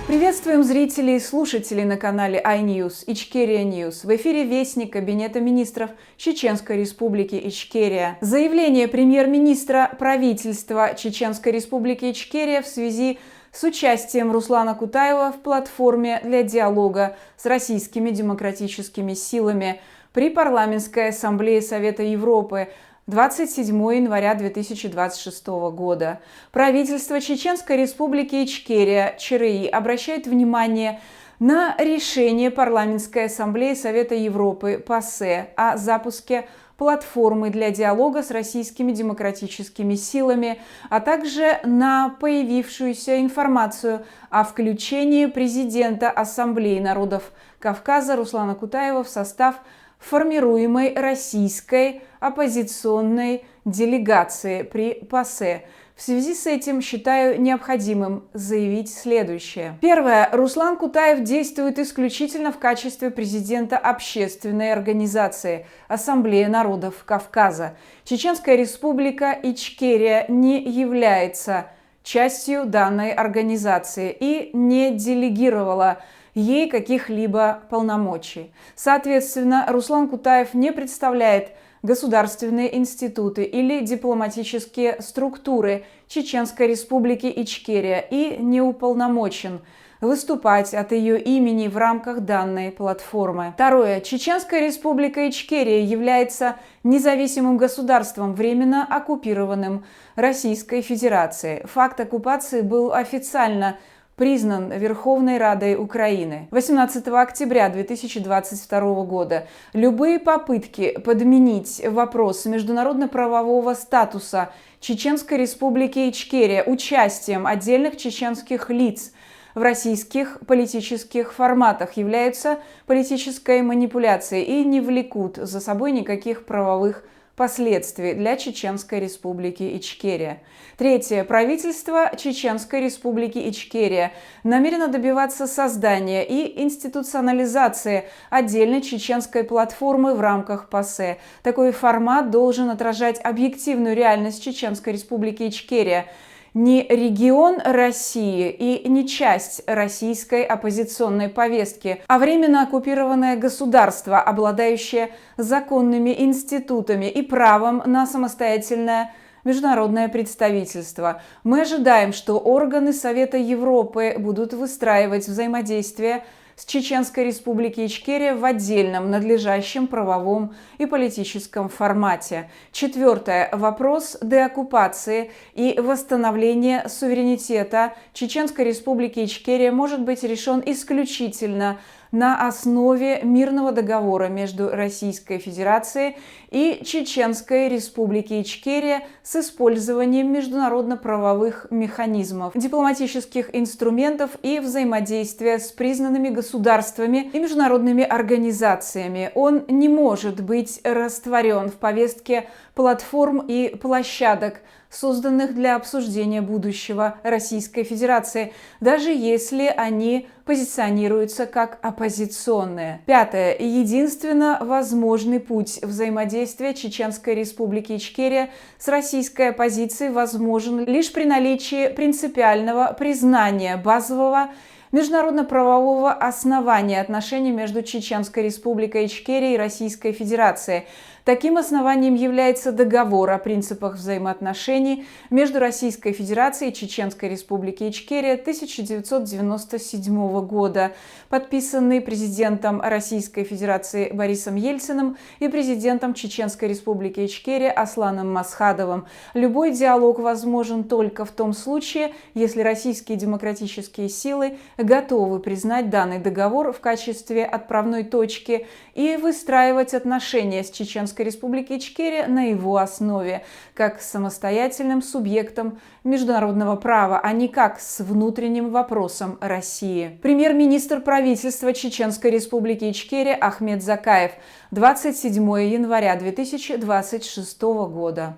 Приветствуем зрителей и слушателей на канале iNews Ичкерия News. В эфире вестник Кабинета министров Чеченской Республики Ичкерия. Заявление премьер-министра правительства Чеченской Республики Ичкерия в связи с участием Руслана Кутаева в платформе для диалога с российскими демократическими силами при Парламентской ассамблее Совета Европы 27 января 2026 года. Правительство Чеченской Республики Ичкерия, ЧРИ, обращает внимание на решение Парламентской ассамблеи Совета Европы ПАСЕ о запуске платформы для диалога с российскими демократическими силами, а также на появившуюся информацию о включении президента Ассамблеи народов Кавказа Руслана Кутаева в состав формируемой российской оппозиционной делегации при ПАСЕ. В связи с этим считаю необходимым заявить следующее. Первое. Руслан Кутаев действует исключительно в качестве президента общественной организации Ассамблея народов Кавказа. Чеченская республика Ичкерия не является частью данной организации и не делегировала ей каких-либо полномочий. Соответственно, Руслан Кутаев не представляет государственные институты или дипломатические структуры Чеченской Республики Ичкерия и не уполномочен выступать от ее имени в рамках данной платформы. Второе. Чеченская Республика Ичкерия является независимым государством, временно оккупированным Российской Федерацией. Факт оккупации был официально признан Верховной Радой Украины 18 октября 2022 года. Любые попытки подменить вопрос международно-правового статуса Чеченской Республики Ичкерия участием отдельных чеченских лиц в российских политических форматах являются политической манипуляцией и не влекут за собой никаких правовых последствий для Чеченской Республики Ичкерия. Третье. Правительство Чеченской Республики Ичкерия намерено добиваться создания и институционализации отдельной чеченской платформы в рамках ПАСЕ. Такой формат должен отражать объективную реальность Чеченской Республики Ичкерия, не регион России и не часть российской оппозиционной повестки, а временно оккупированное государство, обладающее законными институтами и правом на самостоятельное международное представительство. Мы ожидаем, что органы Совета Европы будут выстраивать взаимодействие с Чеченской Республикой Ичкерия в отдельном, надлежащем правовом и политическом формате. Четвертое. Вопрос деоккупации и восстановления суверенитета Чеченской Республики Ичкерия может быть решен исключительно на основе мирного договора между Российской Федерацией и Чеченской Республикой Ичкерия с использованием международно-правовых механизмов, дипломатических инструментов и взаимодействия с признанными государствами и международными организациями. Он не может быть растворен в повестке платформ и площадок, созданных для обсуждения будущего Российской Федерации, даже если они позиционируются как оппозиционные. Пятое. Единственно возможный путь взаимодействия Чеченской Республики Ичкерия с российской оппозицией возможен лишь при наличии принципиального признания базового международно-правового основания отношений между Чеченской Республикой Ичкерия и Российской Федерацией. Таким основанием является договор о принципах взаимоотношений между Российской Федерацией и Чеченской Республикой Ичкерия 1997 года, подписанный президентом Российской Федерации Борисом Ельциным и президентом Чеченской Республики Ичкерия Асланом Масхадовым. Любой диалог возможен только в том случае, если российские демократические силы готовы признать данный договор в качестве отправной точки и выстраивать отношения с Чеченской Республикой Ичкерия на его основе, как с самостоятельным субъектом международного права, а не как с внутренним вопросом России. Премьер-министр правительства Чеченской Республики Ичкерия Ахмед Закаев, 27 января 2026 года.